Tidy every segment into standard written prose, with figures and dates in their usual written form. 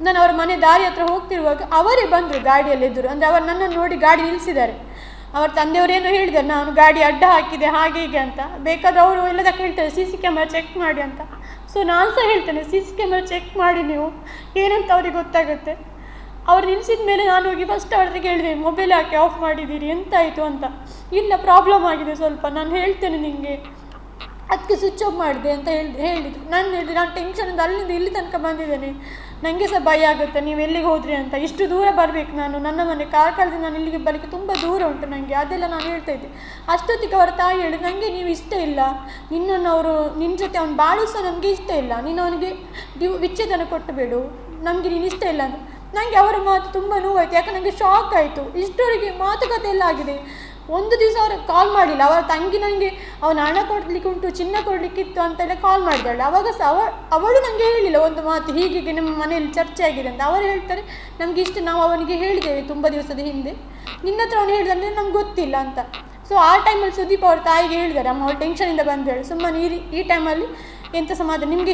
ನಾನು ಅವರ ಮನೆ ದಾರಿ ಹತ್ರ ಹೋಗ್ತಿರುವಾಗ ಅವರೇ ಬಂದರು ಗಾಡಿಯಲ್ಲಿ ಎದುರು. ಅಂದರೆ ಅವರು ನನ್ನನ್ನು ನೋಡಿ ಗಾಡಿ ನಿಲ್ಲಿಸಿದ್ದಾರೆ. ಅವ್ರ ತಂದೆಯವರೇನೋ ಹೇಳಿದ್ದಾರೆ, ನಾನು ಗಾಡಿ ಅಡ್ಡ ಹಾಕಿದೆ ಹಾಗೆ ಹೀಗೆ ಅಂತ. ಬೇಕಾದ್ರೆ ಅವರು ಎಲ್ಲದಕ್ಕೆ ಹೇಳ್ತಾರೆ CC ಕ್ಯಾಮರಾ ಚೆಕ್ ಮಾಡಿ ಅಂತ. ಸೊ ನಾನು ಸಹ ಹೇಳ್ತೇನೆ, CC ಕ್ಯಾಮರಾ ಚೆಕ್ ಮಾಡಿ ನೀವು, ಏನಂತ ಅವ್ರಿಗೆ ಗೊತ್ತಾಗುತ್ತೆ. ಅವ್ರು ನಿಲ್ಲಿಸಿದ ಮೇಲೆ ನಾನು ಹೋಗಿ ಫಸ್ಟ್ ಅವ್ರ ಹತ್ರ ಕೇಳಿದೆ, ಮೊಬೈಲ್ ಯಾಕೆ ಆಫ್ ಮಾಡಿದ್ದೀರಿ, ಎಂತಾಯಿತು ಅಂತ. ಇಲ್ಲ, ಪ್ರಾಬ್ಲಮ್ ಆಗಿದೆ ಸ್ವಲ್ಪ, ನಾನು ಹೇಳ್ತೇನೆ ನಿಮಗೆ, ಅದಕ್ಕೆ ಸ್ವಿಚ್ ಆಫ್ ಮಾಡಿದೆ ಅಂತ ಹೇಳಿದ್ರು. ನಾನು ಹೇಳಿದೆ, ನಾನು ಟೆನ್ಷನಿಂದ ಅಲ್ಲಿಂದ ಇಲ್ಲಿ ತನಕ ಬಂದಿದ್ದೇನೆ, ನನಗೆ ಸಹ ಭಯ ಆಗುತ್ತೆ ನೀವು ಎಲ್ಲಿಗೆ ಹೋದ್ರಿ ಅಂತ. ಇಷ್ಟು ದೂರ ಬರಬೇಕು ನಾನು, ನನ್ನ ಮನೆ ಕಾರ್ಕಳದಿಂದ ನಾನು ಇಲ್ಲಿಗೆ ಬರಲಿಕ್ಕೆ ತುಂಬ ದೂರ ಉಂಟು ನನಗೆ, ಅದೆಲ್ಲ ನಾನು ಹೇಳ್ತಾ ಇದ್ದೆ. ಅಷ್ಟೊತ್ತಿಗೆ ಅವರ ತಾಯಿ ಹೇಳಿ, ನನಗೆ ನೀವು ಇಷ್ಟ ಇಲ್ಲ, ನಿನ್ನನ್ನು ಅವರು ನಿನ್ನ ಜೊತೆ ಅವ್ನು ಬಾಳು ಸಹ ನಮಗೆ ಇಷ್ಟ ಇಲ್ಲ, ನೀನು ಅವನಿಗೆ ವಿಚ್ಛೇದನ ಕೊಟ್ಟಬೇಡು, ನಮಗೆ ನೀನು ಇಷ್ಟ ಇಲ್ಲ ಅಂತ. ನನಗೆ ಅವರ ಮಾತು ತುಂಬ ನೋವಾಯಿತು, ಯಾಕೆ ನನಗೆ ಶಾಕ್ ಆಯಿತು. ಇಷ್ಟವರೆಗೆ ಮಾತುಕತೆ ಎಲ್ಲ ಆಗಿದೆ, ಒಂದು ದಿವಸ ಅವರು ಕಾಲ್ ಮಾಡಲಿಲ್ಲ. ಅವರ ತಂಗಿ ನನಗೆ ಅವನ ಹಣ ಕೊಡಲಿಕ್ಕೆ ಉಂಟು, ಚಿನ್ನ ಕೊಡಲಿಕ್ಕಿತ್ತು ಅಂತೆಲ್ಲ ಕಾಲ್ ಮಾಡಿದಾಳೆ. ಆವಾಗ ಸಹ ಅವಳು ನನಗೆ ಹೇಳಿಲ್ಲ ಒಂದು ಮಾತು, ಹೀಗೆ ನಮ್ಮ ಮನೆಯಲ್ಲಿ ಚರ್ಚೆ ಆಗಿದೆ ಅಂತ. ಅವರು ಹೇಳ್ತಾರೆ, ನಮಗೆ ಇಷ್ಟು ನಾವು ಅವನಿಗೆ ಹೇಳಿದ್ದೇವೆ ತುಂಬ ದಿವಸದ ಹಿಂದೆ, ನಿನ್ನ ಹತ್ರ ಅವನು ಹೇಳಿದ್ರೆ ನಮ್ಗೆ ಗೊತ್ತಿಲ್ಲ ಅಂತ. ಸೊ ಆ ಟೈಮಲ್ಲಿ ಸುದೀಪ್ ಅವ್ರ ತಾಯಿಗೆ ಹೇಳಿದ್ದಾರೆ, ಅಮ್ಮ ಅವ್ರು ಟೆನ್ಷನಿಂದ ಬಂದೇಳು, ಸುಮ್ಮನೆ ಈ ಟೈಮಲ್ಲಿ ಎಂಥ ಸಮಾಧಾನ, ನಿಮಗೆ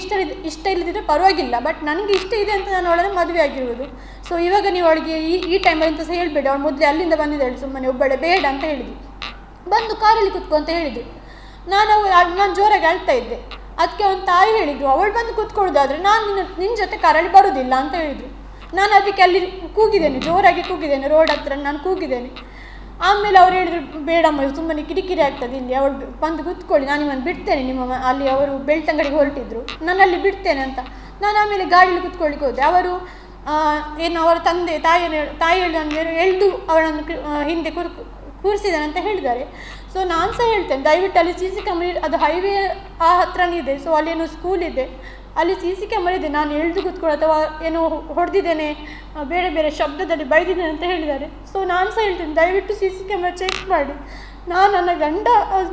ಇಷ್ಟ ಇಲ್ಲದಿದ್ದರೆ ಪರವಾಗಿಲ್ಲ, ಬಟ್ ನನಗೆ ಇಷ್ಟ ಇದೆ ಅಂತ ನಾನು ಅವಳನ್ನು ಮದುವೆ ಆಗಿರುವುದು. ಸೊ ಇವಾಗ ನೀವು ಅವಳಿಗೆ ಈ ಟೈಮಲ್ಲಿ ಅಂತ ಸಹ ಹೇಳಬೇಡಿ, ಅವಳು ಮೊದಲೇ ಅಲ್ಲಿಂದ ಬಂದಿದ್ದಾಳೆ, ಸುಮ್ಮನೆ ಒಬ್ಬಳೆ ಬೇಡ ಅಂತ ಹೇಳಿದ್ವಿ. ಬಂದು ಕಾರಲ್ಲಿ ಕೂತ್ಕೊ ಅಂತ ಹೇಳಿದ್ರು. ನಾನು ಜೋರಾಗಿ ಅಳ್ತಾ ಇದ್ದೆ. ಅದಕ್ಕೆ ಅವನ ತಾಯಿ ಹೇಳಿದ್ರು, ಅವಳು ಬಂದು ಕೂತ್ಕೊಳ್ಳೋದಾದರೆ ನಾನು ನಿನ್ನ ಜೊತೆ ಕಾರಲ್ಲಿ ಬರೋದಿಲ್ಲ ಅಂತ ಹೇಳಿದ್ರು. ನಾನು ಅದಕ್ಕೆ ಅಲ್ಲಿ ಕೂಗಿದ್ದೇನೆ, ಜೋರಾಗಿ ಕೂಗಿದ್ದೇನೆ, ರೋಡ್ ಹತ್ರ ನಾನು ಕೂಗಿದ್ದೇನೆ. ಆಮೇಲೆ ಅವ್ರು ಹೇಳಿದ್ರು, ಬೇಡಮ್ಮ ಸುಮ್ಮನೆ ಕಿರಿಕಿರಿ ಆಗ್ತದೆ, ಇಲ್ಲಿ ಅವಳು ಬಂದು ಕೂತ್ಕೊಳ್ಳಿ, ನಾನು ನಿಮ್ಮನ್ನು ಬಿಡ್ತೇನೆ, ಅಲ್ಲಿ ಅವರು ಬೆಳ್ತಂಗಡಿಗೆ ಹೊರಟಿದ್ರು, ನಾನು ಅಲ್ಲಿ ಬಿಡ್ತೇನೆ ಅಂತ. ನಾನು ಆಮೇಲೆ ಗಾಡಿಯಲ್ಲಿ ಕೂತ್ಕೊಳ್ಳಿಕ್ಕೆ ಹೋದೆ. ಅವರು ಏನು ಅವರ ತಾಯಿ ಹೇಳಿ ನನಗೆ ಎಳೆದು ಅವಳನ್ನು ಹಿಂದೆ ಕೂರಿಸಿದ್ದಾನೆ ಅಂತ ಹೇಳಿದ್ದಾರೆ. ಸೊ ನಾನು ಸಹ ಹೇಳ್ತೇನೆ, ದಯವಿಟ್ಟು ಅಲ್ಲಿ CC ಕ್ಯಾಮರಾ, ಅದು ಹೈವೇ ಆ ಹತ್ರನೇ ಇದೆ, ಸೊ ಅಲ್ಲೇನೋ ಸ್ಕೂಲ್ ಇದೆ, ಅಲ್ಲಿ CC ಕ್ಯಾಮರಾ ಇದೆ, ನಾನು ಎಳೆದು ಕೂತ್ಕೊಳ್ಳೋ ಅಥವಾ ಏನೋ ಹೊಡೆದಿದ್ದೇನೆ, ಬೇರೆ ಬೇರೆ ಶಬ್ದದಲ್ಲಿ ಬೈದಿದ್ದೇನೆ ಅಂತ ಹೇಳಿದ್ದಾರೆ. ಸೊ ನಾನು ಸಹ ಹೇಳ್ತೇನೆ, ದಯವಿಟ್ಟು CC ಕ್ಯಾಮರಾ ಚೆಕ್ ಮಾಡಿ. ನನ್ನ ಗಂಡ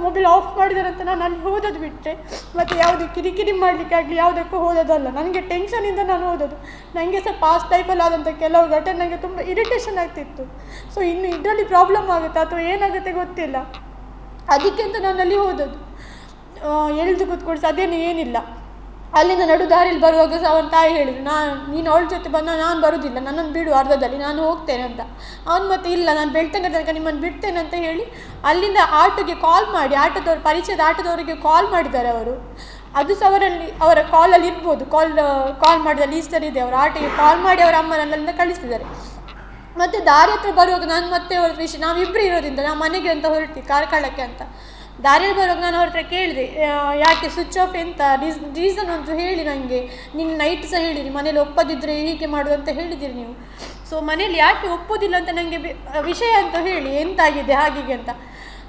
ಮೊಬೈಲ್ ಆಫ್ ಮಾಡಿದ್ದಾರೆ ಅಂತ ನಾನು ಅಲ್ಲಿ ಹೋದದ್ದು ಬಿಟ್ಟರೆ ಮತ್ತು ಯಾವುದೇ ಕಿರಿಕಿರಿ ಮಾಡಲಿಕ್ಕಾಗಲಿ ಯಾವುದಕ್ಕೂ ಹೋದದಲ್ಲ. ನನಗೆ ಟೆನ್ಷನಿಂದ ನಾನು ಹೋದದ್ದು. ನನಗೆ ಸಹ ಪಾಸ್ಟ್ ಲೈಫಲ್ಲಿ ಆದಂಥ ಕೆಲವು ಘಟನೆ ನನಗೆ ತುಂಬ ಇರಿಟೇಷನ್ ಆಗ್ತಿತ್ತು. ಸೊ ಇನ್ನು ಇದರಲ್ಲಿ ಪ್ರಾಬ್ಲಮ್ ಆಗುತ್ತೆ ಅಥವಾ ಏನಾಗುತ್ತೆ ಗೊತ್ತಿಲ್ಲ, ಅದಕ್ಕೆ ಅಂತ ನಾನು ಅಲ್ಲಿ ಹೋದದ್ದು. ಎಳೆದು ಕೂತ್ಕೊಳ್ಸಿ ಅದೇನು ಏನಿಲ್ಲ. ಅಲ್ಲಿಂದ ನಡು ದಾರಿಯಲ್ಲಿ ಬರುವಾಗ ಸಹ ಅವನ ತಾಯಿ ಹೇಳಿದ್ರು, ನೀನು ಅವಳ ಜೊತೆ ಬಂದ, ನಾನು ಬರೋದಿಲ್ಲ, ನನ್ನನ್ನು ಬಿಡು ಅರ್ಧದಲ್ಲಿ, ನಾನು ಹೋಗ್ತೇನೆ ಅಂತ. ಅವನು ಮತ್ತೆ ಇಲ್ಲ, ನಾನು ಬೆಳ್ತಂಗಡಿ ತನಕ ನಿಮ್ಮನ್ನು ಬಿಡ್ತೇನೆ ಅಂತ ಹೇಳಿ ಅಲ್ಲಿಂದ ಆಟೋಗೆ ಕಾಲ್ ಮಾಡಿ, ಪರಿಚಯದ ಆಟೋದವರಿಗೆ ಕಾಲ್ ಮಾಡಿದ್ದಾರೆ ಅವರು. ಅದು ಸಹ ಅವರ ಕಾಲಲ್ಲಿ ಇರ್ಬೋದು, ಕಾಲ್ ಮಾಡಿದ ಲೀಸ್ಟರ್ ಇದೆ, ಅವರ ಆಟೋಗೆ ಕಾಲ್ ಮಾಡಿ ಅವರ ಅಮ್ಮನಲ್ಲಿಂದ ಕಳಿಸ್ತಿದ್ದಾರೆ. ಮತ್ತು ದಾರಿ ಹತ್ರ ಬರುವಾಗ ನಾನು ಮತ್ತೆ ಅವ್ರ ವಿಷಯ, ನಾವಿಬ್ಬರು ಇರೋದ್ರಿಂದ ನಾವು ಮನೆಗೆ ಅಂತ ಹೊರಡ್ತೀವಿ ಕಾರ್ಕಳಕ್ಕೆ ಅಂತ. ದಾರಿಯಲ್ಲಿ ಬರುವಾಗ ನಾನು ಅವ್ರ ಹತ್ರ ಕೇಳಿದೆ, ಯಾಕೆ ಸ್ವಿಚ್ ಆಫ್ ಎಂತ ರೀಸನ್ ಅಂತ ಹೇಳಿ ನನಗೆ. ನಿನ್ನ ನೈಟ್ ಸಹ ಹೇಳಿರಿ, ಮನೇಲಿ ಒಪ್ಪದಿದ್ದರೆ ಹೀಗೆ ಮಾಡೋದು ಅಂತ ಹೇಳಿದ್ದೀರಿ ನೀವು. ಸೊ ಮನೇಲಿ ಯಾಕೆ ಒಪ್ಪೋದಿಲ್ಲ ಅಂತ ನನಗೆ ವಿಷಯ ಅಂತ ಹೇಳಿ, ಎಂತಾಗಿದೆ ಹಾಗೆ ಅಂತ.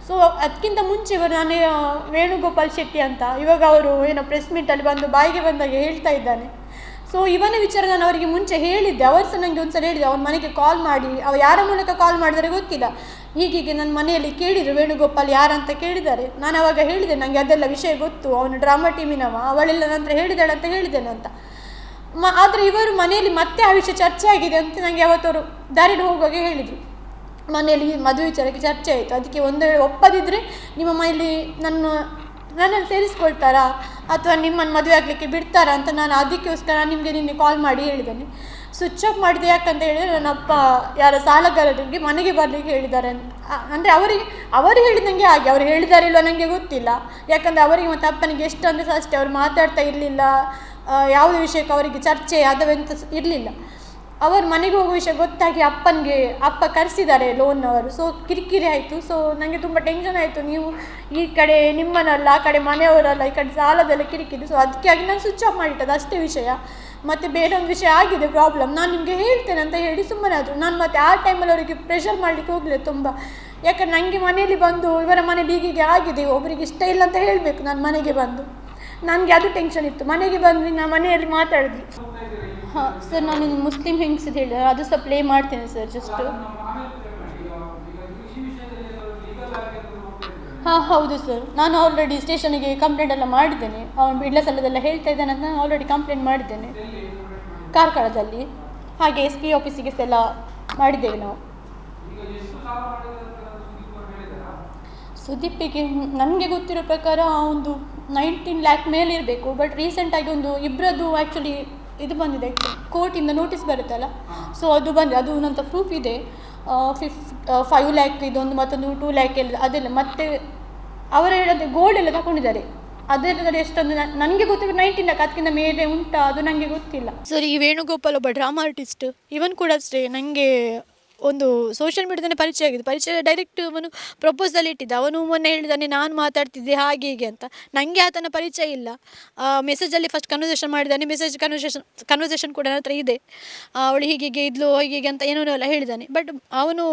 ಸೊ ಅದಕ್ಕಿಂತ ಮುಂಚೆ ನಾನು ವೇಣುಗೋಪಾಲ್ ಶೆಟ್ಟಿ ಅಂತ, ಇವಾಗ ಅವರು ಏನೋ ಪ್ರೆಸ್ ಮೀಟಲ್ಲಿ ಬಂದು ಬಾಯಿಗೆ ಬಂದಾಗ ಹೇಳ್ತಾ ಇದ್ದಾನೆ. ಸೊ ಇವನ ವಿಚಾರ ನಾನು ಅವರಿಗೆ ಮುಂಚೆ ಹೇಳಿದ್ದೆ. ಅವರು ಸಹ ನನಗೆ ಒಂದು ಸಲ ಹೇಳಿದೆ, ಅವನ ಮನೆಗೆ ಕಾಲ್ ಮಾಡಿ, ಯಾರ ಮೂಲಕ ಕಾಲ್ ಮಾಡಿದರೆ ಗೊತ್ತಿಲ್ಲ, ಹೀಗೀಗೆ ನನ್ನ ಮನೆಯಲ್ಲಿ ಕೇಳಿದರು ವೇಣುಗೋಪಾಲ್ ಯಾರಂತ ಕೇಳಿದ್ದಾರೆ. ನಾನು ಅವಾಗ ಹೇಳಿದೆ, ನನಗೆ ಅದೆಲ್ಲ ವಿಷಯ ಗೊತ್ತು, ಅವನು ಡ್ರಾಮಾ ಟೀಮಿನವ, ಅವಳೆಲ್ಲ ನಂತರ ಹೇಳಿದಾಳೆ ಅಂತ ಹೇಳಿದ್ದೇನೆ ಅಂತ. ಆದರೆ ಇವರು ಮನೆಯಲ್ಲಿ ಮತ್ತೆ ಆ ವಿಷಯ ಚರ್ಚೆ ಆಗಿದೆ ಅಂತ ನನಗೆ ಅವತ್ತವರು ದಾರಿಯಲ್ಲಿ ಹೋಗುವಾಗ ಹೇಳಿದರು. ಮನೆಯಲ್ಲಿ ಮದುವೆ ವಿಚಾರಕ್ಕೆ ಚರ್ಚೆ ಆಯಿತು, ಅದಕ್ಕೆ ಒಂದು ವೇಳೆ ಒಪ್ಪದಿದ್ದರೆ ನಿಮ್ಮ ಮನೆಯಲ್ಲಿ ನನ್ನನ್ನು ಸೇರಿಸ್ಕೊಳ್ತಾರಾ ಅಥವಾ ನಿಮ್ಮನ್ನು ಮದುವೆ ಆಗಲಿಕ್ಕೆ ಬಿಡ್ತಾರಾ ಅಂತ ನಾನು ಅದಕ್ಕೋಸ್ಕರ ನಿಮಗೆ ನಿನ್ನೆ ಕಾಲ್ ಮಾಡಿ ಹೇಳಿದ್ದೇನೆ. ಸ್ವಿಚ್ ಆಫ್ ಮಾಡಿದೆ ಯಾಕಂತ ಹೇಳಿದರೆ, ನನ್ನ ಅಪ್ಪ ಯಾರ ಸಾಲಗಾರರಿಗೆ ಮನೆಗೆ ಬರಲಿಕ್ಕೆ ಹೇಳಿದ್ದಾರೆ. ಅಂದರೆ ಅವರು ಹೇಳಿದಂಗೆ ಹಾಗೆ, ಅವರು ಹೇಳಿದ್ದಾರೆ ಇಲ್ವ ನನಗೆ ಗೊತ್ತಿಲ್ಲ, ಯಾಕಂದರೆ ಅವರಿಗೆ ಮತ್ತು ಅಪ್ಪನಿಗೆ ಎಷ್ಟು ಅಂದರೆ ಸಹ ಅಷ್ಟೇ, ಅವರು ಮಾತಾಡ್ತಾ ಇರಲಿಲ್ಲ, ಯಾವುದೇ ವಿಷಯಕ್ಕೆ ಅವರಿಗೆ ಚರ್ಚೆ ಅದವೆಂತ ಇರಲಿಲ್ಲ. ಅವರು ಮನೆಗೆ ಹೋಗುವ ವಿಷಯ ಗೊತ್ತಾಗಿ ಅಪ್ಪ ಕರೆಸಿದ್ದಾರೆ ಲೋನ್ನವರು. ಸೊ ಕಿರಿಕಿರಿ ಆಯಿತು. ಸೊ ನನಗೆ ತುಂಬ ಟೆನ್ಷನ್ ಆಯಿತು, ನೀವು ಈ ಕಡೆ ನಿಮ್ಮನ್ನಲ್ಲ, ಆ ಕಡೆ ಮನೆಯವರಲ್ಲ, ಈ ಕಡೆ ಸಾಲದೆಲ್ಲ ಕಿರಿಕಿರಿ. ಸೊ ಅದಕ್ಕಾಗಿ ನಾನು ಸ್ವಿಚ್ ಆಫ್ ಮಾಡಿಟ್ಟದ್ದು ಅಷ್ಟೇ ವಿಷಯ. ಮತ್ತು ಬೇರೆ ಒಂದು ವಿಷಯ ಆಗಿದೆ ಪ್ರಾಬ್ಲಮ್, ನಾನು ನಿಮಗೆ ಹೇಳ್ತೇನೆ ಅಂತ ಹೇಳಿ ಸುಮ್ಮನೆ ಆದರು. ನಾನು ಮತ್ತೆ ಆ ಟೈಮಲ್ಲಿ ಅವರಿಗೆ ಪ್ರೆಷರ್ ಮಾಡಲಿಕ್ಕೆ ಹೋಗಲಿಲ್ಲ ತುಂಬ, ಯಾಕಂದ್ರೆ ನನಗೆ ಮನೆಯಲ್ಲಿ ಬಂದು ಇವರ ಮನೇಲಿ ಹೀಗೆ ಆಗಿದೆ, ಒಬ್ಬರಿಗೆ ಇಷ್ಟ ಇಲ್ಲ ಅಂತ ಹೇಳಬೇಕು ನಾನು ಮನೆಗೆ ಬಂದು, ನನಗೆ ಅದು ಟೆನ್ಷನ್ ಇತ್ತು. ಮನೆಗೆ ಬಂದು ನಾನು ಮನೆಯಲ್ಲಿ ಮಾತಾಡಿದ್ವಿ. ಹಾಂ ಸರ್, ನಾನು ಮುಸ್ಲಿಂ ಹೆಂಗ್ಸಿದ್ದು ಹೇಳಿದೆ, ಅದು ಸಹ ಪ್ಲೇ ಮಾಡ್ತೇನೆ ಸರ್ ಜಸ್ಟು. ಹಾಂ ಹೌದು ಸರ್, ನಾನು ಆಲ್ರೆಡಿ ಸ್ಟೇಷನಿಗೆ ಕಂಪ್ಲೇಂಟ್ ಎಲ್ಲ ಮಾಡಿದ್ದೇನೆ. ಅವನು ಬಿಡ್ಲ ಸಲ್ಲದೆಲ್ಲ ಹೇಳ್ತಾ ಇದ್ದಾನೆ ಅಂತ ನಾನು ಆಲ್ರೆಡಿ ಕಂಪ್ಲೇಂಟ್ ಮಾಡಿದ್ದೇನೆ ಕಾರ್ಕಳದಲ್ಲಿ. ಹಾಗೆ SP ಆಫೀಸಿಗೆ ಸಹ ಎಲ್ಲ ಮಾಡಿದ್ದೇವೆ ನಾವು. ಸುದೀಪಿಗೆ ನನಗೆ ಗೊತ್ತಿರೋ ಪ್ರಕಾರ ಒಂದು 19 lakh ಮೇಲೆ ಇರಬೇಕು. ಬಟ್ ರೀಸೆಂಟಾಗಿ ಒಂದು ಇಬ್ಬರದ್ದು ಆ್ಯಕ್ಚುಲಿ ಇದು ಬಂದಿದೆ, ಕೋರ್ಟಿಂದ ನೋಟಿಸ್ ಬರುತ್ತಲ್ಲ, ಸೊ ಅದು ಬಂದಿದೆ, ಅದು ನಂತರ ಪ್ರೂಫ್ ಇದೆ. 5 ಲ್ಯಾಕ್ ಇದೊಂದು, ಮತ್ತೊಂದು 2 ಲ್ಯಾಕ್ ಎಲ್ಲ ಅದೆಲ್ಲ. ಮತ್ತು ಅವರ ಹೇಳೋದು ಗೋಲ್ಡ್ ಎಲ್ಲ ತಗೊಂಡಿದ್ದಾರೆ, ಅದೆಲ್ಲ ಎಷ್ಟೊಂದು ನನಗೆ ಗೊತ್ತಿರೋ 19 ಲ್ಯಾಕ್, ಅದಕ್ಕಿಂತ ಮೇಲೆ ಉಂಟಾ ಅದು ನನಗೆ ಗೊತ್ತಿಲ್ಲ. ಸರಿ, ಈ ವೇಣುಗೋಪಾಲ್ ಒಬ್ಬ ಡ್ರಾಮಾ ಆರ್ಟಿಸ್ಟ್, ಇವನ್ ಕೂಡ ಅಷ್ಟೇ ನನಗೆ ಒಂದು ಸೋಷಿಯಲ್ ಮೀಡಿಯಾದಲ್ಲಿ ಪರಿಚಯ ಆಗಿದೆ. ಪರಿಚಯ ಡೈರೆಕ್ಟ್ ಅವನು ಪ್ರಪೋಸಲ್ ಇಟ್ಟಿದ್ದ. ಅವನು ಮೊನ್ನೆ ಹೇಳಿದ್ದಾನೆ ನಾನು ಮಾತಾಡ್ತಿದ್ದೆ ಹಾಗೆ ಹೀಗೆ ಅಂತ. ನನಗೆ ಆತನ ಪರಿಚಯ ಇಲ್ಲ. ಮೆಸೇಜಲ್ಲಿ ಫಸ್ಟ್ ಕನ್ವರ್ಸೇಷನ್ ಮಾಡಿದ್ದಾನೆ, ಕನ್ವರ್ಸೇಷನ್ ಕೂಡ ನನ್ನ ಹತ್ರ ಇದೆ. ಅವಳು ಹೀಗೆ ಇದ್ಲು ಹೀಗೆ ಅಂತ ಏನೋ ಎಲ್ಲ ಹೇಳಿದ್ದಾನೆ. ಬಟ್ ಅವನು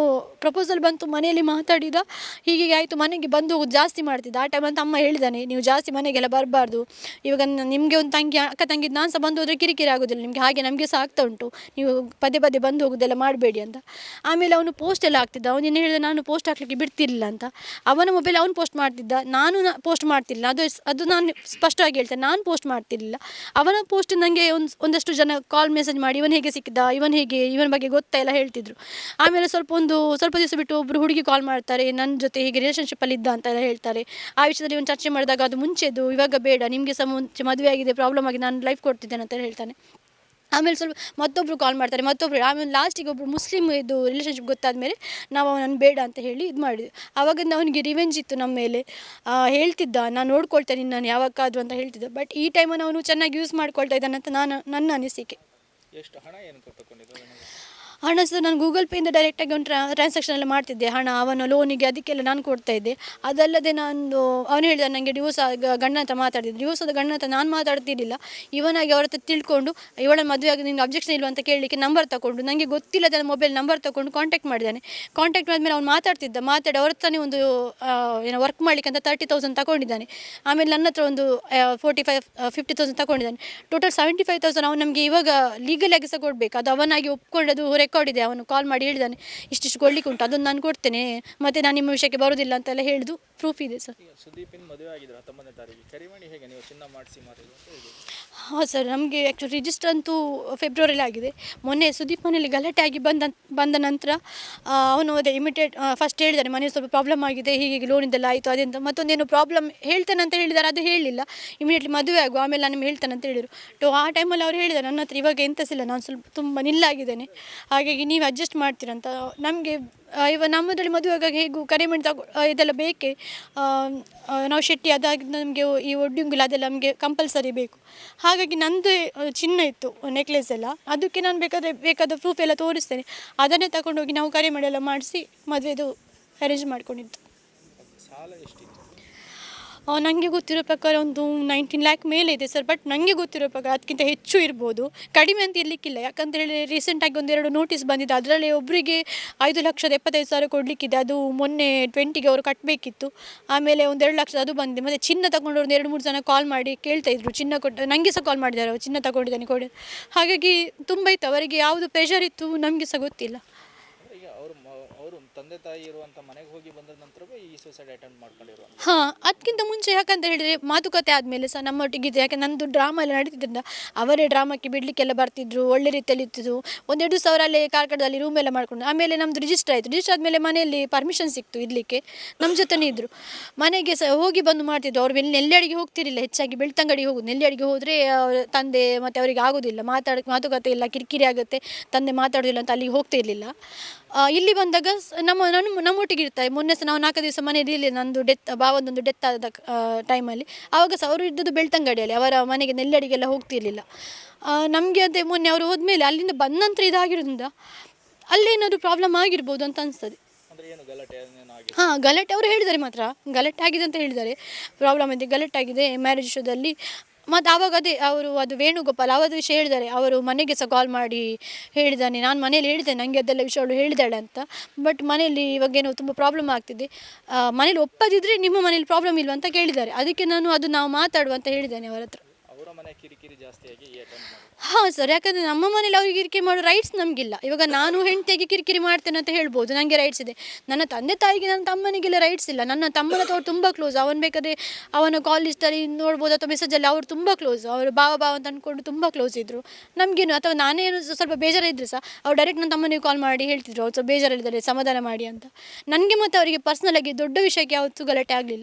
ಪ್ರಪೋಸಲ್ ಬಂತು, ಮನೆಯಲ್ಲಿ ಮಾತಾಡಿದ, ಹೀಗೆ ಆಯಿತು, ಮನೆಗೆ ಬಂದು ಹೋಗೋದು ಜಾಸ್ತಿ ಮಾಡ್ತಿದ್ದ. ಆ ಟೈಮ್ ಅಂತ ಅಮ್ಮ ಹೇಳಿದ್ದಾನೆ, ನೀವು ಜಾಸ್ತಿ ಮನೆಗೆಲ್ಲ ಬರಬಾರ್ದು, ಇವಾಗ ನಿಮಗೆ ಒಂದು ಅಕ್ಕ ತಂಗಿ ನಾನು ಸಹ ಬಂದು ಹೋದರೆ ಕಿರಿಕಿರಿ ಆಗೋದಿಲ್ಲ ನಿಮಗೆ, ಹಾಗೆ ನಮಗೆ ಸಹ ಆಗ್ತಾ ಉಂಟು, ನೀವು ಪದೇ ಪದೇ ಬಂದು ಹೋಗೋದೆಲ್ಲ ಮಾಡಬೇಡಿ ಅಂತ. ಆಮೇಲೆ ಅವನು ಪೋಸ್ಟ್ ಎಲ್ಲ ಹಾಕ್ತಿದ್ದ. ಅವನು ಏನು ಹೇಳಿದ, ನಾನು ಪೋಸ್ಟ್ ಹಾಕಲಿಕ್ಕೆ ಬಿಡ್ತಿರಲಿಲ್ಲ ಅಂತ. ಅವನ ಮೊಬೈಲ್ ಅವನು ಪೋಸ್ಟ್ ಮಾಡ್ತಿದ್ದ, ನಾನು ಪೋಸ್ಟ್ ಮಾಡ್ತಿಲ್ಲ. ಅದು ನಾನು ಸ್ಪಷ್ಟವಾಗಿ ಹೇಳ್ತೇನೆ, ನಾನು ಪೋಸ್ಟ್ ಮಾಡ್ತಿರಲಿಲ್ಲ. ಅವನ ಪೋಸ್ಟ್ ನನಗೆ ಒಂದಷ್ಟು ಜನ ಕಾಲ್ ಮೆಸೇಜ್ ಮಾಡಿ, ಇವನು ಹೇಗೆ ಸಿಕ್ಕಿದ್ದ, ಇವನ ಬಗ್ಗೆ ಗೊತ್ತಾ ಎಲ್ಲ ಹೇಳ್ತಿದ್ರು. ಆಮೇಲೆ ಸ್ವಲ್ಪ ದಿವಸ ಬಿಟ್ಟು ಒಬ್ಬರು ಹುಡುಗಿ ಕಾಲ್ ಮಾಡ್ತಾರೆ, ನನ್ನ ಜೊತೆ ಹೀಗೆ ರಿಲೇಷನ್ಶಿಪ್ಪಲ್ಲಿ ಇದ್ದ ಅಂತ ಎಲ್ಲ ಹೇಳ್ತಾರೆ. ಆ ವಿಷಯದಲ್ಲಿ ಇವನು ಚರ್ಚೆ ಮಾಡಿದಾಗ, ಅದು ಮುಂಚೆದು, ಇವಾಗ ಬೇಡ, ನಿಮಗೆ ಸಹ ಮುಂಚೆ ಮದುವೆ ಆಗಿದೆ, ಪ್ರಾಬ್ಲಮ್ ಆಗಿ ನಾನು ಲೈಫ್ ಕೊಡ್ತಿದ್ದೇನೆ ಅಂತ ಹೇಳ್ತಾನೆ. ಆಮೇಲೆ ಮತ್ತೊಬ್ಬರು ಕಾಲ್ ಮಾಡ್ತಾರೆ, ಆಮೇಲೆ ಲಾಸ್ಟಿಗೆ ಒಬ್ಬರು ಮುಸ್ಲಿಮ್ ಇದು ರಿಲೇಷನ್ಶಿಪ್ ಗೊತ್ತಾದ ಮೇಲೆ ನಾವು ಅವನನ್ನು ಬೇಡ ಅಂತ ಹೇಳಿ ಇದು ಮಾಡಿದ್ವಿ. ಆವಾಗಿಂದ ಅವನಿಗೆ ರಿವೆಂಜ್ ಇತ್ತು ನಮ್ಮ ಮೇಲೆ. ಹೇಳ್ತಿದ್ದ, ನಾನು ನೋಡ್ಕೊಳ್ತೇನೆ ನಾನು ಯಾವಾಗಾದರೂ ಅಂತ ಹೇಳ್ತಿದ್ದ. ಬಟ್ ಈ ಟೈಮನ್ನು ಅವನು ಚೆನ್ನಾಗಿ ಯೂಸ್ ಮಾಡ್ಕೊಳ್ತಾ ಇದ್ದಾನೆ ಅಂತ ನನ್ನ ಅನಿಸಿಕೆ. ಎಷ್ಟು ಹಣ ಏನು ತಗೊಂಡಿದ್ದ? ಹಣ ಸಹ ನಾನು ಗೂಗಲ್ ಪೇಯಿಂದ ಡೈರೆಕ್ಟಾಗಿ ಒಂದು ಟ್ರಾನ್ಸಾಕ್ಷನ್ ಎಲ್ಲ ಮಾಡ್ತಿದ್ದೆ. ಹಣ ಅವನ ಲೋನಿಗೆ ಅದಕ್ಕೆಲ್ಲ ನಾನು ಕೊಡ್ತಾ ಇದ್ದೆ. ಅದಲ್ಲದೆ ಅವನು ಹೇಳಿದ ನನಗೆ ಡಿವೋರ್ಸ್ ಗಂಡನ ಹತ್ರ ಮಾತಾಡಿದ್ದೆ. ಡಿವೋರ್ಸ್ ಆದ ಗಂಡನ ಹತ್ರ ನಾನು ಮಾತಾಡ್ತಿರಲಿಲ್ಲ. ಇವನಾಗಿ ಅವ್ರ ಹತ್ರ ತಿಳ್ಕೊಂಡು, ಇವಳ ಮದುವೆ ಆಗಿ ನಿಮ್ಗೆ ಅಬ್ಜೆಕ್ಷನ್ ಇಲ್ವ ಅಂತ ಕೇಳಲಿಕ್ಕೆ ನಂಬರ್ ತಗೊಂಡು, ನನಗೆ ಗೊತ್ತಿಲ್ಲದ ಮೊಬೈಲ್ ನಂಬರ್ ತಗೊಂಡು ಕಾಂಟ್ಯಾಕ್ಟ್ ಮಾಡಿದ್ದಾನೆ. ಕಾಂಟ್ಯಾಕ್ಟ್ ಮಾಡಿದ್ಮೇಲೆ ಅವ್ನು ಮಾತಾಡಿ ಅವ್ರ ಹತ್ರನೇ ಒಂದು ಏನೋ ವರ್ಕ್ ಮಾಡಲಿಕ್ಕೆ ಅಂತ 30,000 ತಗೊಂಡಿದ್ದಾನೆ. ಆಮೇಲೆ ನನ್ನ ಹತ್ರ ಒಂದು 50,000 ತಗೊಂಡಿದ್ದಾನೆ. ಟೋಟಲ್ 75,000 ಅವನು ನಮಗೆ ಇವಾಗ ಲೀಗಲಾಗಿ ಸಹ ಕೊಡಬೇಕು. ಅದು ಅವನಾಗಿ ಒಪ್ಕೊಂಡದು ರೆಕಾರ್ಡ್ ಇದೆ. ಅವನು ಕಾಲ್ ಮಾಡಿ ಹೇಳಿದ್ದಾನೆ, ಇಷ್ಟಿಷ್ಟು ಕೊಡ್ಲಿಕ್ಕೆ ಉಂಟು, ಅದನ್ನು ನಾನು ಕೊಡ್ತೇನೆ, ಮತ್ತು ನಾನು ನಿಮ್ಮ ವಿಷಯಕ್ಕೆ ಬರೋದಿಲ್ಲ ಅಂತೆಲ್ಲ ಹೇಳಿದ್ದು ಪ್ರೂಫ್ ಇದೆ ಸರ್. ಸುದೀಪಿನ ಮದುವೆ ಆಗಿದ್ರು 19ನೇ ತಾರೀಕಿಗೆ, ಕರಿಮಣಿ ಹೇಗೆ ನೀವು ಚಿನ್ನ ಮಾಡಿಸಿ ಮಾರಿದ್ರು ಅಂತ ಹೇಳಿ? ಹಾಂ ಸರ್, ನಮಗೆ ಆ್ಯಕ್ಚುಲಿ ರಿಜಿಸ್ಟರ್ ಅಂತೂ ಫೆಬ್ರವರಿಲಿ ಆಗಿದೆ. ಮೊನ್ನೆ ಸುದೀಪ್ ಮನೇಲಿ ಗಲಾಟೆ ಆಗಿ ಬಂದ ನಂತರ ಅವನು ಅದೇ ಇಮಿಡಿಯೇಟ್ ಫಸ್ಟ್ ಹೇಳಿದ್ದಾನೆ, ಮನೆ ಸ್ವಲ್ಪ ಪ್ರಾಬ್ಲಮ್ ಆಗಿದೆ, ಹೀಗೆ ಲೋನಿಂದೆಲ್ಲ ಆಯಿತು, ಅದೆಂತ ಮತ್ತೊಂದೇನು ಪ್ರಾಬ್ಲಮ್ ಹೇಳ್ತೇನೆ ಅಂತ ಹೇಳಿದ್ದಾರೆ, ಅದು ಹೇಳಲಿಲ್ಲ. ಇಮಿಡಿಯೇಟ್ಲಿ ಮದುವೆ ಆಗುವ, ಆಮೇಲೆ ನಾನು ಹೇಳ್ತೇನೆ ಅಂತ ಹೇಳಿದರು. ಆ ಟೈಮಲ್ಲಿ ಅವ್ರು ಹೇಳಿದ್ದಾರೆ, ನನ್ನ ಹತ್ರ ಇವಾಗ ಎಂತಸಿಲ್ಲ, ನಾನು ಸ್ವಲ್ಪ ತುಂಬ ನಿಲ್ಲಾಗಿದ್ದೇನೆ, ಹಾಗಾಗಿ ನೀವು ಅಡ್ಜಸ್ಟ್ ಮಾಡ್ತೀರಂತ. ನಮಗೆ ಇವಾಗ ನಮ್ಮದ್ರಲ್ಲಿ ಮದುವೆ ಆಗಾಗ ಹೇಗೂ ಕರಿಮಣಿ ಇದೆಲ್ಲ ಬೇಕೇ, ನಾವು ಶೆಟ್ಟಿ ಅದಾಗಿ ನಮಗೆ ಈ ಒಡ್ಡಿಂಗಿಲ್ಲ ಅದೆಲ್ಲ ನಮಗೆ ಕಂಪಲ್ಸರಿ ಬೇಕು. ಹಾಗಾಗಿ ನಂದು ಚಿನ್ನ ಇತ್ತು, ನೆಕ್ಲೆಸ್ ಎಲ್ಲ, ಅದಕ್ಕೆ ನಾನು ಬೇಕಾದ ಪ್ರೂಫ್ ಎಲ್ಲ ತೋರಿಸ್ತೇನೆ, ಅದನ್ನೇ ತಗೊಂಡೋಗಿ ನಾವು ಕರಿಮಣಿ ಎಲ್ಲ ಮಾಡಿಸಿ ಮದುವೆದು ಅರೇಂಜ್ ಮಾಡ್ಕೊಂಡಿದ್ದು. ಸಾಲ ಎಷ್ಟಿತ್ತು? ನನಗೆ ಗೊತ್ತಿರೋ ಪ್ರಕಾರ ಒಂದು 19 ಲ್ಯಾಕ್ ಮೇಲೆ ಇದೆ ಸರ್. ಬಟ್ ನನಗೆ ಗೊತ್ತಿರೋ ಪ್ರಕಾರ ಅದಕ್ಕಿಂತ ಹೆಚ್ಚು ಇರ್ಬೋದು, ಕಡಿಮೆ ಅಂತ ಇರಲಿಕ್ಕಿಲ್ಲ. ಯಾಕಂತ ಹೇಳಿ ರೀಸೆಂಟಾಗಿ 1-2 ನೋಟಿಸ್ ಬಂದಿದೆ, ಅದರಲ್ಲಿ ಒಬ್ಬರಿಗೆ 5,75,000 ಕೊಡಲಿಕ್ಕಿದೆ, ಅದು ಮೊನ್ನೆ 20ಗೆ ಅವರು ಕಟ್ಟಬೇಕಿತ್ತು. ಆಮೇಲೆ 1-2 ಲಕ್ಷ ಅದು ಬಂದಿದೆ. ಮತ್ತು ಚಿನ್ನ ತಗೊಂಡವ್ರು 2-3 ಜನ ಕಾಲ್ ಮಾಡಿ ಕೇಳ್ತಾಯಿದ್ರು, ಚಿನ್ನ ಕೊಟ್ಟು ನನಗೆ ಸಹ ಕಾಲ್ ಮಾಡಿದ್ದಾರೆ, ಅವರು ಚಿನ್ನ ತಗೊಂಡಿದ್ದಾನೆ ಕೊಡಿ. ಹಾಗಾಗಿ ತುಂಬ ಇತ್ತು, ಅವರಿಗೆ ಯಾವುದು ಪ್ರೆಷರ್ ಇತ್ತು ನಮಗೆ ಸಹ ಗೊತ್ತಿಲ್ಲ. ಅವರು ತಂದೆ ತಾಯಿ ಇರುವಂಥ ಮನೆಗೆ ಹೋಗಿ ಬಂದ ನಂತರವೇ ಈ ಸೂಸೈಡ್ ಅಟೆಂಪ್ಟ್ ಮಾಡ್ಕೊಂಡಿರೋ? ಹಾಂ, ಅದಕ್ಕಿಂತ ಮುಂಚೆ ಯಾಕಂತ ಹೇಳಿದರೆ ಮಾತುಕತೆ ಆದಮೇಲೆ ಸಹ ನಮ್ಮೊಟ್ಟಿಗಿದ್ದು, ಯಾಕೆ ನಂದು ಡ್ರಾಮಾ ಎಲ್ಲ ನಡೀತಿದ್ದರಿಂದ ಅವರೇ ಡ್ರಾಮಾಕ್ಕೆ ಬಿಡಲಿಕ್ಕೆಲ್ಲ ಬರ್ತಿದ್ರು, ಒಳ್ಳೆ ರೀತಿಯಲ್ಲಿ ಇರ್ತಿದ್ರು. 1-2 ದಿವಸ ಅವರಲ್ಲೇ ಕಾರ್ಕಳದಲ್ಲಿ ರೂಮ್ ಎಲ್ಲ ಮಾಡ್ಕೊಂಡು, ಆಮೇಲೆ ನಮ್ಮದು ರಿಜಿಸ್ಟರ್ ಆಯಿತು. ರಿಜಿಸ್ಟರ್ ಆದಮೇಲೆ ಮನೆಯಲ್ಲಿ ಪರ್ಮಿಷನ್ ಸಿಕ್ತು ಇರಲಿಕ್ಕೆ, ನಮ್ಮ ಜೊತೆನೇ ಇದ್ದರು. ಮನೆಗೆ ಸಹ ಹೋಗಿ ಬಂದು ಮಾಡ್ತಿದ್ರು. ಅವ್ರು ನೆಲ್ಯಾಡಿಗೆ ಹೋಗ್ತಿರಲಿಲ್ಲ, ಹೆಚ್ಚಾಗಿ ಬೆಳ್ತಂಗಡಿಗೆ ಹೋಗೋದು. ನೆಲ್ಯಾಡಿಗೆ ಹೋದರೆ ತಂದೆ ಮತ್ತು ಅವರಿಗೆ ಆಗೋದಿಲ್ಲ, ಮಾತುಕತೆ ಇಲ್ಲ, ಕಿರಿಕಿರಿ ಆಗುತ್ತೆ, ತಂದೆ ಮಾತಾಡೋದಿಲ್ಲ ಅಂತ ಅಲ್ಲಿಗೆ ಹೋಗ್ತಾ ಇರಲಿಲ್ಲ. ಇಲ್ಲಿ ಬಂದಾಗ ನಮ್ಮೊಟ್ಟಿಗೆ ಇರ್ತಾರೆ. ಮೊನ್ನೆ ಸಹ ನಾವು 4 ದಿವಸ ಮನೆಯಲ್ಲಿ ಇಲ್ಲಿ ನಂದು ಭಾವನೊಂದು ಡೆತ್ ಆದ ಟೈಮಲ್ಲಿ, ಆವಾಗ ಸಹ ಅವರು ಇದ್ದದ್ದು ಬೆಳ್ತಂಗಡಿಯಲ್ಲಿ, ಅವರ ಮನೆಗೆ ನೆಲ್ಲಡಿಗೆಲ್ಲ ಹೋಗ್ತಿರ್ಲಿಲ್ಲ. ನಮಗೆ ಅದೇ ಮೊನ್ನೆ ಅವರು ಹೋದ್ಮೇಲೆ ಅಲ್ಲಿಂದ ಬಂದ ನಂತರ ಇದಾಗಿರೋದ್ರಿಂದ ಅಲ್ಲೇನಾದರೂ ಪ್ರಾಬ್ಲಮ್ ಆಗಿರ್ಬೋದು ಅಂತ ಅನಿಸ್ತದೆ. ಹಾಂ, ಗಲಾಟೆ ಅವರು ಹೇಳಿದ್ದಾರೆ, ಮಾತ್ರ ಗಲಾಟೆ ಆಗಿದೆ ಅಂತ ಹೇಳಿದ್ದಾರೆ, ಪ್ರಾಬ್ಲಮ್ ಇದೆ, ಗಲಾಟೆ ಆಗಿದೆ ಮ್ಯಾರೇಜ್ ವಿಷಯದಲ್ಲಿ. ಮತ್ತು ಆವಾಗ ಅದು ವೇಣುಗೋಪಾಲ್ ಅವರ ವಿಷಯ ಹೇಳಿದ್ದಾರೆ. ಅವರು ಮನೆಗೆ ಸಹ ಕಾಲ್ ಮಾಡಿ ಹೇಳಿದ್ದಾನೆ, ನಾನು ಮನೇಲಿ ಹೇಳಿದ್ದೇನೆ ನನಗೆ ಅದೆಲ್ಲ ವಿಷಯ ಅವಳು ಹೇಳಿದ್ದಾಳೆ ಅಂತ. ಬಟ್ ಮನೆಯಲ್ಲಿ ಇವಾಗೇನೋ ತುಂಬ ಪ್ರಾಬ್ಲಮ್ ಆಗ್ತಿದೆ, ಮನೇಲಿ ಒಪ್ಪದಿದ್ದರೆ ನಿಮ್ಮ ಮನೇಲಿ ಪ್ರಾಬ್ಲಮ್ ಇಲ್ವ ಅಂತ ಕೇಳಿದ್ದಾರೆ. ಅದಕ್ಕೆ ನಾವು ಮಾತಾಡುವ ಅಂತ ಹೇಳಿದ್ದೇನೆ ಅವರ ಹತ್ರ. ಅವರ ಮನೆ ಕಿರಿಕಿರಿ ಜಾಸ್ತಿಯಾಗಿ ಈ ಅಟೆಂಪ್ಟ್ ಮಾಡಿ? ಹಾಂ ಸರ್, ಯಾಕಂದರೆ ನಮ್ಮ ಮನೇಲಿ ಅವ್ರಿಗೆ ಕಿರಿಕಿರಿ ಮಾಡೋ ರೈಟ್ಸ್ ನಮಗಿಲ್ಲ. ಇವಾಗ ನಾನು ಹೆಂಡತಿಯಾಗಿ ಕಿರಿಕಿರಿ ಮಾಡ್ತೇನೆ ಅಂತ ಹೇಳ್ಬೋದು, ನನಗೆ ರೈಟ್ಸ್ ಇದೆ. ನನ್ನ ತಂದೆ ತಾಯಿಗೆ, ನನ್ನ ತಮ್ಮನಿಗೆಲ್ಲ ರೈಟ್ಸ್ ಇಲ್ಲ. ನನ್ನ ತಮ್ಮನ ಹತ್ರ ಅವ್ರು ತುಂಬ ಕ್ಲೋಸ್. ಅವನು ಬೇಕಾದರೆ ಅವನ ಕಾಲ್ ಲಿಸ್ಟಲ್ಲಿ ನೋಡ್ಬೋದು, ಅಥವಾ ಮೆಸೇಜಲ್ಲಿ ಅವ್ರು ತುಂಬ ಕ್ಲೋಸ್, ಅವರು ಭಾವ ಅಂತ ಅಂದ್ಕೊಂಡು ತುಂಬ ಕ್ಲೋಸ್ ಇದ್ದರು. ನಮಗೇನು, ಅಥವಾ ನಾನೇನು ಸ್ವಲ್ಪ ಬೇಜಾರಿದ್ದರೆ ಸಹ ಅವ್ರು ಡೈರೆಕ್ಟ್ ನನ್ನ ತಮ್ಮನಿಗೆ ಕಾಲ್ ಮಾಡಿ ಹೇಳ್ತಿದ್ರು, ಅವ್ರು ಸ್ವಲ್ಪ ಬೇಜಾರಲ್ಲಿದ್ದಾರೆ, ಸಮಾಧಾನ ಮಾಡಿ ಅಂತ. ನನಗೆ ಮತ್ತು ಅವರಿಗೆ ಪರ್ಸ್ನಲಾಗಿ ದೊಡ್ಡ ವಿಷಯಕ್ಕೆ ಯಾವತ್ತೂ ಗಲಾಟೆ ಆಗಲಿಲ್ಲ.